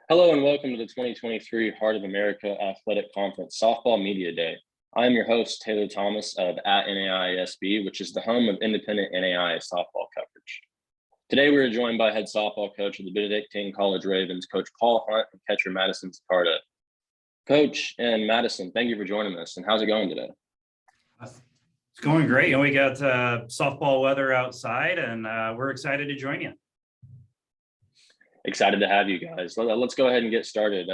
Hello and welcome to the 2023 Heart of America Athletic Conference Softball Media Day. I am your host, Taylor Thomas of @NAISB, which is the home of independent NAIA softball coverage. Today we are joined by head softball coach of the Benedictine College Ravens, Coach Paul Hunt, and catcher Madison Zacarta. Coach and Madison, thank you for joining us. And how's it going today? It's going great. We got softball weather outside, and we're excited to join you. Excited to have you guys. Let's go ahead and get started.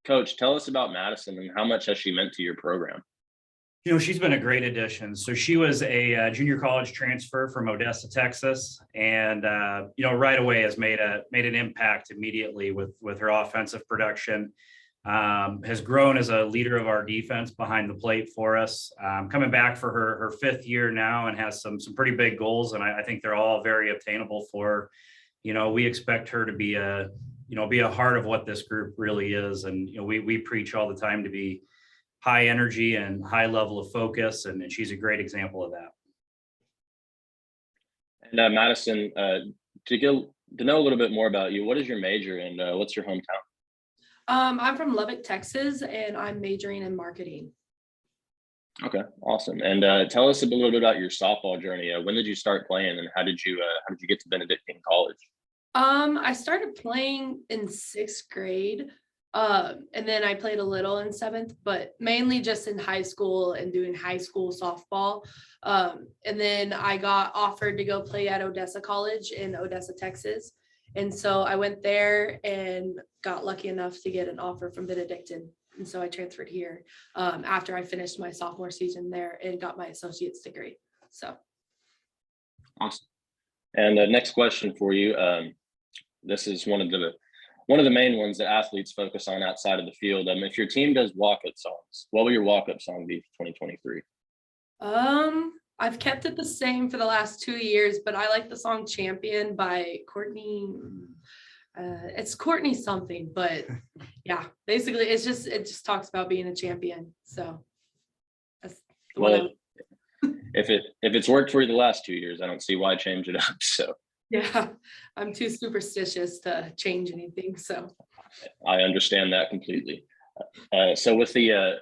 Coach, tell us about Madison and how much has she meant to your program? She's been a great addition. So she was a junior college transfer from Odessa, Texas, and right away has made an impact immediately with her offensive production. Has grown as a leader of our defense behind the plate for us. Coming back for her fifth year now and has some pretty big goals, and I think they're all very obtainable for her. We expect her to be a heart of what this group really is. And, we preach all the time to be high energy and high level of focus. And she's a great example of that. And Madison, to know a little bit more about you, what is your major and what's your hometown? I'm from Lubbock, Texas, and I'm majoring in marketing. Okay, awesome. And tell us a little bit about your softball journey. When did you start playing, and how did you get to Benedictine College? I started playing in sixth grade, and then I played a little in seventh, but mainly just in high school and doing high school softball. And then I got offered to go play at Odessa College in Odessa, Texas. And so I went there and got lucky enough to get an offer from Benedictine. And so I transferred here after I finished my sophomore season there and got my associate's degree. So awesome. And the next question for you, this is one of the main ones that athletes focus on outside of the field. If your team does walk-up songs, what will your walk-up song be for 2023? I've kept it the same for the last 2 years, but I like the song "Champion" by Courtney. It's Courtney something, but yeah, basically it just talks about being a champion. So that's well, if it's worked for you the last 2 years, I don't see why change it up. So yeah, I'm too superstitious to change anything. So I understand that completely. So with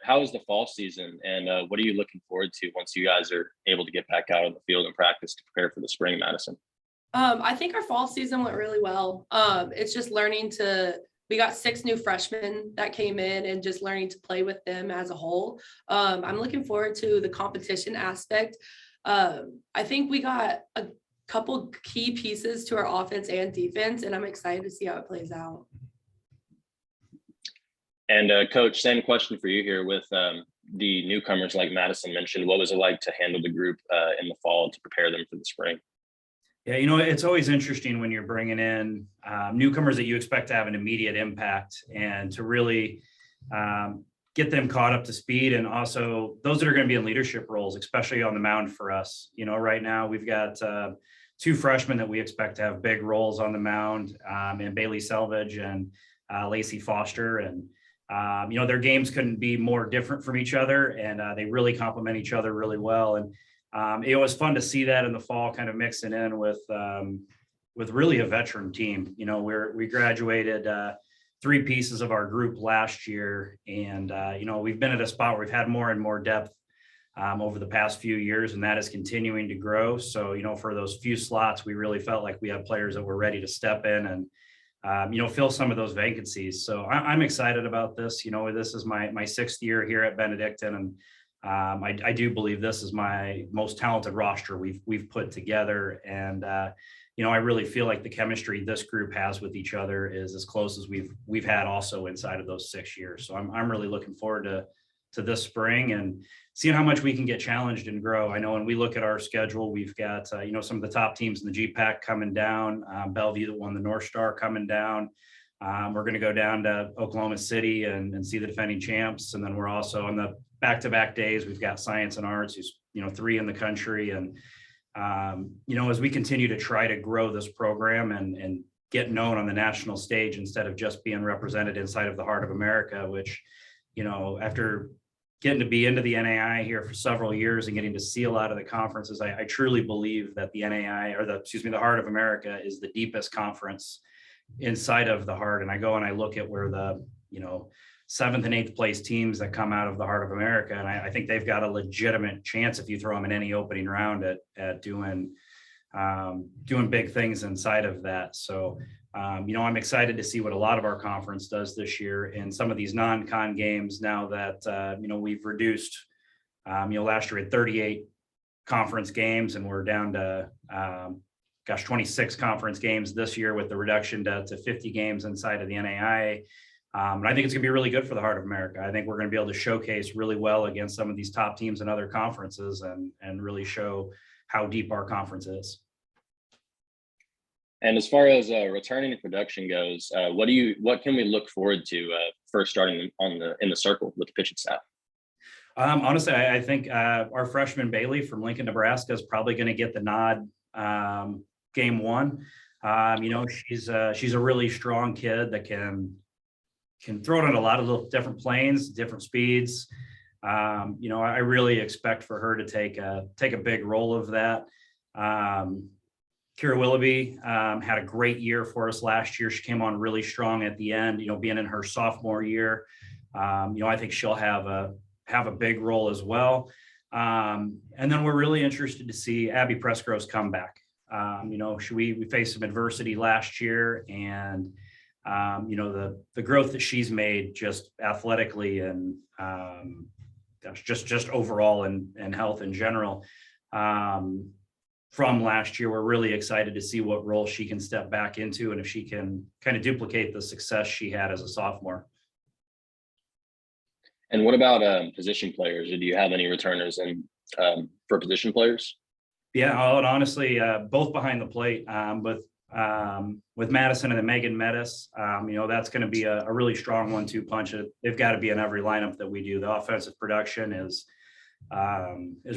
how is the fall season, and what are you looking forward to once you guys are able to get back out on the field and practice to prepare for the spring, Madison? I think our fall season went really well. It's just we got 6 new freshmen that came in and just learning to play with them as a whole. I'm looking forward to the competition aspect. I think we got a couple key pieces to our offense and defense, and I'm excited to see how it plays out. And Coach, same question for you here with the newcomers like Madison mentioned. What was it like to handle the group in the fall to prepare them for the spring? Yeah, it's always interesting when you're bringing in newcomers that you expect to have an immediate impact and to really get them caught up to speed. And also those that are going to be in leadership roles, especially on the mound for us. Right now we've got 2 freshmen that we expect to have big roles on the mound, and Bailey Selvage and Lacey Foster. And their games couldn't be more different from each other, and they really complement each other really well. And it was fun to see that in the fall, kind of mixing in with really a veteran team. We graduated 3 pieces of our group last year, and we've been at a spot where we've had more and more depth over the past few years, and that is continuing to grow. So for those few slots, we really felt like we had players that were ready to step in and fill some of those vacancies. So I'm excited about this. This is my 6th year here at Benedictine, and I do believe this is my most talented roster we've put together. And I really feel like the chemistry this group has with each other is as close as we've had also inside of those 6 years. So I'm really looking forward to this spring and seeing how much we can get challenged and grow. I know when we look at our schedule, we've got, some of the top teams in the GPAC coming down, Bellevue that won the North Star coming down. We're going to go down to Oklahoma City and see the defending champs. And then we're also on the back-to-back days. We've got Science and Arts, who's, 3 in the country. And, as we continue to try to grow this program and get known on the national stage instead of just being represented inside of the Heart of America, which, after getting to be into the NAI here for several years and getting to see a lot of the conferences, I truly believe that the NAI, or the Heart of America, is the deepest conference inside of the Heart, and I go and I look at where the, 7th and 8th place teams that come out of the Heart of America, and I think they've got a legitimate chance if you throw them in any opening round at doing big things inside of that. So, I'm excited to see what a lot of our conference does this year in some of these non-con games now that, we've reduced, last year we had 38 conference games and we're down to, 26 conference games this year with the reduction to 50 games inside of the NAIA. And I think it's going to be really good for the Heart of America. I think we're going to be able to showcase really well against some of these top teams in other conferences and really show how deep our conference is. And as far as returning to production goes, what can we look forward to first starting in the circle with the pitching staff? Honestly, I think our freshman Bailey from Lincoln, Nebraska is probably going to get the nod game one. She's a really strong kid that can throw it on a lot of little different planes, different speeds. I really expect for her to take a big role of that. Kira Willoughby had a great year for us last year. She came on really strong at the end, being in her sophomore year. I think she'll have a big role as well. And then we're really interested to see Abby Presgrove's comeback. We faced some adversity last year, and the growth that she's made just athletically and just overall and health in general from last year. We're really excited to see what role she can step back into and if she can kind of duplicate the success she had as a sophomore. And what about position players? Or do you have any returners for position players? Yeah, and honestly, both behind the plate with Madison and then Megan Metis. That's going to be a really strong 1-2 punch. They've got to be in every lineup that we do. The offensive production is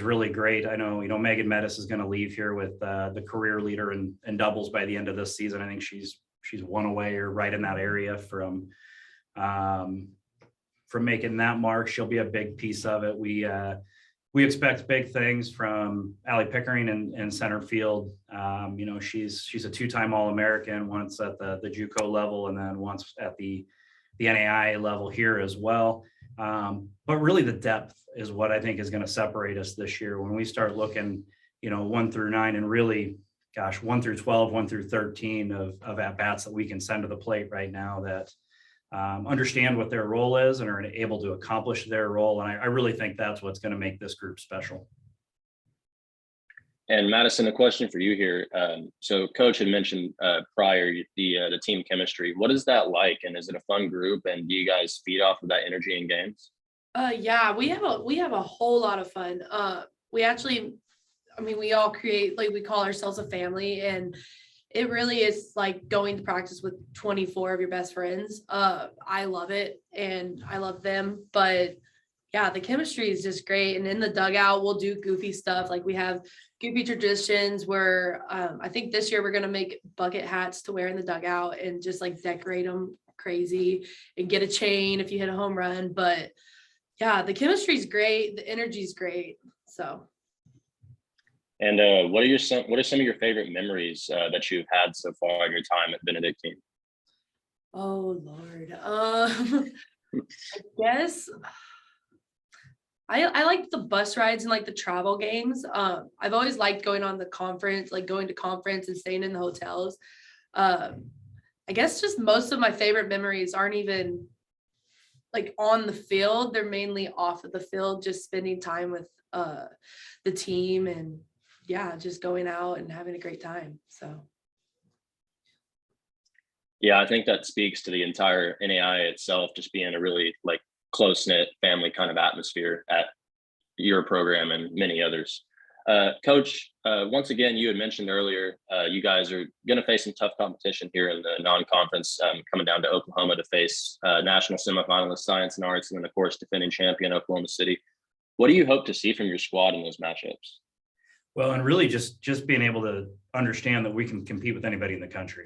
really great. I know, Megan Metis is going to leave here with the career leader in doubles by the end of this season. I think she's one away or right in that area from making that mark. She'll be a big piece of it. We expect big things from Allie Pickering in center field. She's a 2-time All-American, once at the JUCO level and then once at the NAIA level here as well. But really the depth is what I think is going to separate us this year when we start looking, 1 through 9 and really, 1 through 12, 1 through 13 of at-bats that we can send to the plate right now that understand what their role is and are able to accomplish their role. And I really think that's what's going to make this group special. And Madison, a question for you here. So Coach had mentioned prior the team chemistry. What is that like? And is it a fun group? And do you guys feed off of that energy in games? Yeah, we have a whole lot of fun. We all create, like, we call ourselves a family, and it really is like going to practice with 24 of your best friends. I love it and I love them, but yeah, the chemistry is just great. And in the dugout, we'll do goofy stuff. Like we have goofy traditions where I think this year we're going to make bucket hats to wear in the dugout and just like decorate them crazy and get a chain if you hit a home run. But yeah, the chemistry is great. The energy is great. So. And what are some of your favorite memories that you've had so far in your time at Benedictine? Oh Lord, I guess I like the bus rides and like the travel games. I've always liked going on the conference, like going to conference and staying in the hotels. I guess just most of my favorite memories aren't even like on the field. They're mainly off of the field, just spending time with the team and yeah, just going out and having a great time. So. Yeah, I think that speaks to the entire NAIA itself, just being a really like close-knit family kind of atmosphere at your program and many others. Coach, once again, you had mentioned earlier, you guys are going to face some tough competition here in the non-conference, coming down to Oklahoma to face national semifinalist Science and Arts, and then of course defending champion Oklahoma City. What do you hope to see from your squad in those matchups? Well, and really just being able to understand that we can compete with anybody in the country.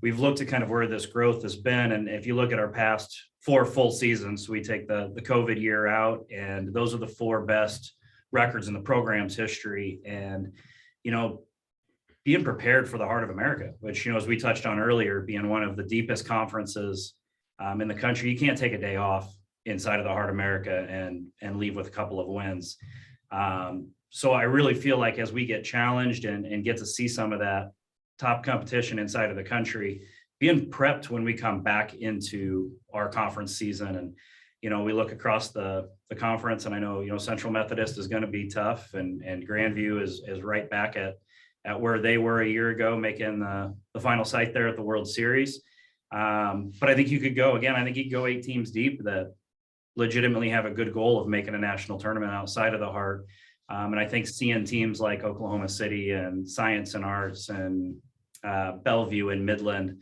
We've looked at kind of where this growth has been. And if you look at our past 4 full seasons, we take the COVID year out, and those are the 4 best records in the program's history. And, being prepared for the Heart of America, which, as we touched on earlier, being one of the deepest conferences in the country, you can't take a day off inside of the Heart of America and leave with a couple of wins. So I really feel like as we get challenged and get to see some of that top competition inside of the country, being prepped when we come back into our conference season. And, we look across the conference, and I know, Central Methodist is going to be tough, and Grandview is right back at where they were a year ago, making the final sight there at the World Series. But I think you could go 8 teams deep that legitimately have a good goal of making a national tournament outside of the Heart. And I think seeing teams like Oklahoma City and Science and Arts and Bellevue and Midland,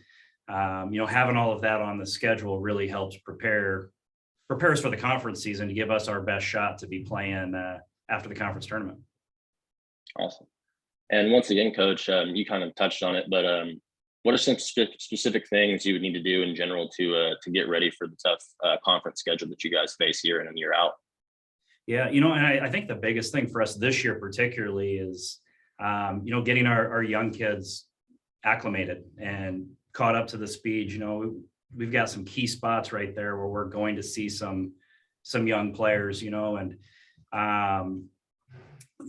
having all of that on the schedule really helps prepare us for the conference season to give us our best shot to be playing after the conference tournament. Awesome. And once again, Coach, you kind of touched on it, but what are some specific things you would need to do in general to get ready for the tough conference schedule that you guys face year in and year out? Yeah, and I think the biggest thing for us this year particularly is, getting our young kids acclimated and caught up to the speed. We've got some key spots right there where we're going to see some young players, and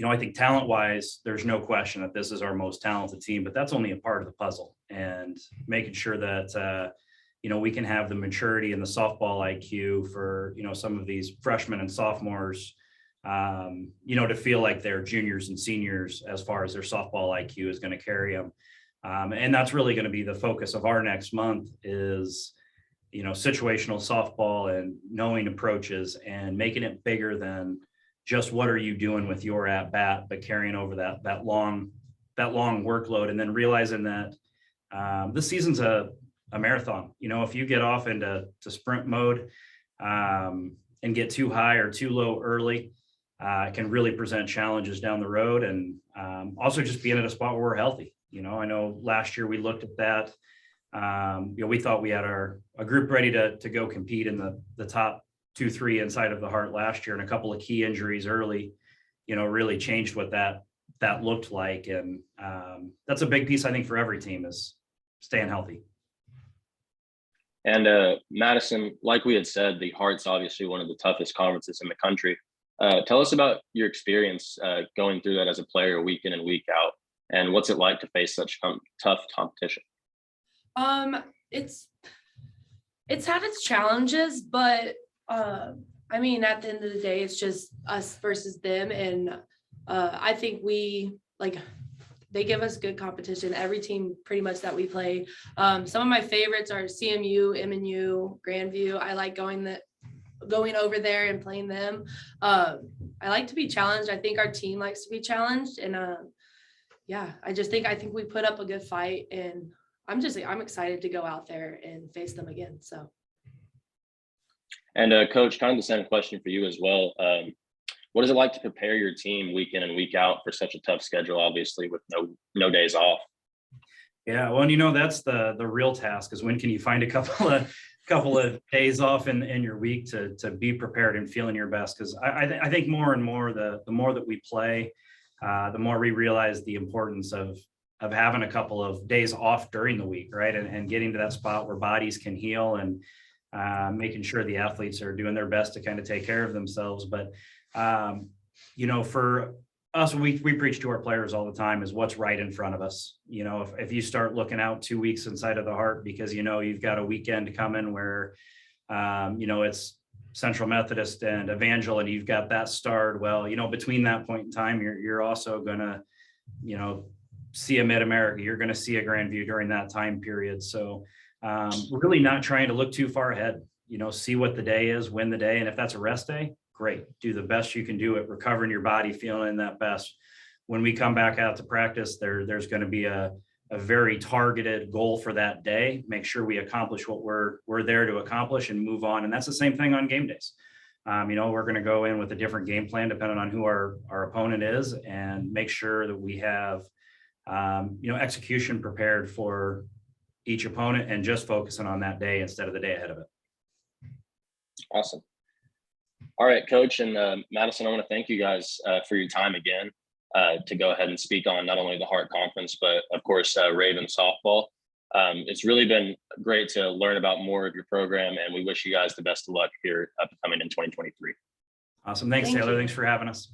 I think talent-wise, there's no question that this is our most talented team, but that's only a part of the puzzle. And making sure that we can have the maturity and the softball IQ for some of these freshmen and sophomores, to feel like they're juniors and seniors as far as their softball IQ is going to carry them. And that's really going to be the focus of our next month is, situational softball and knowing approaches and making it bigger than just what are you doing with your at bat, but carrying over that long workload, and then realizing that this season's a marathon. If you get off into sprint mode and get too high or too low early, it can really present challenges down the road. And also just being at a spot where we're healthy. I know last year we looked at that. We thought we had a group ready to go compete in the top 2-3 inside of the Heart last year, and a couple of key injuries early, really changed what that looked like. And that's a big piece, I think, for every team is staying healthy. And Madison, like we had said, the Heart's obviously one of the toughest conferences in the country. Tell us about your experience going through that as a player week in and week out, and what's it like to face such tough competition? It's had its challenges, but at the end of the day, it's just us versus them. And I think they give us good competition. Every team pretty much that we play. Some of my favorites are CMU, MNU, Grandview. I like going over there and playing them. I like to be challenged. I think our team likes to be challenged. And I think we put up a good fight, and I'm excited to go out there and face them again. So. And Coach, kind of the same question for you as well. What is it like to prepare your team week in and week out for such a tough schedule, obviously with no days off? Yeah, well, that's the real task is when can you find a couple of days off in your week to be prepared and feeling your best? Because I think more and more the more that we play, the more we realize the importance of having a couple of days off during the week, right? And getting to that spot where bodies can heal and making sure the athletes are doing their best to kind of take care of themselves. But, for us, we preach to our players all the time is what's right in front of us. If you start looking out 2 weeks inside of the Heart because, you've got a weekend coming where, it's Central Methodist and Evangel and you've got that starred. Well, between that point in time, you're also going to, see a Mid-America, you're going to see a Grandview during that time period. So we're really not trying to look too far ahead, see what the day is, win the day. And if that's a rest day, great. Do the best you can do at recovering your body, feeling that best. When we come back out to practice, there's going to be a very targeted goal for that day. Make sure we accomplish what we're there to accomplish and move on. And that's the same thing on game days. We're going to go in with a different game plan depending on who our opponent is and make sure that we have execution prepared for each opponent and just focusing on that day instead of the day ahead of it. Awesome. All right, Coach and Madison, I want to thank you guys for your time again. to go ahead and speak on not only the Heart Conference, but of course, Raven softball. It's really been great to learn about more of your program, and we wish you guys the best of luck here upcoming in 2023. Awesome. Thanks, Thank Taylor. you. Thanks for having us.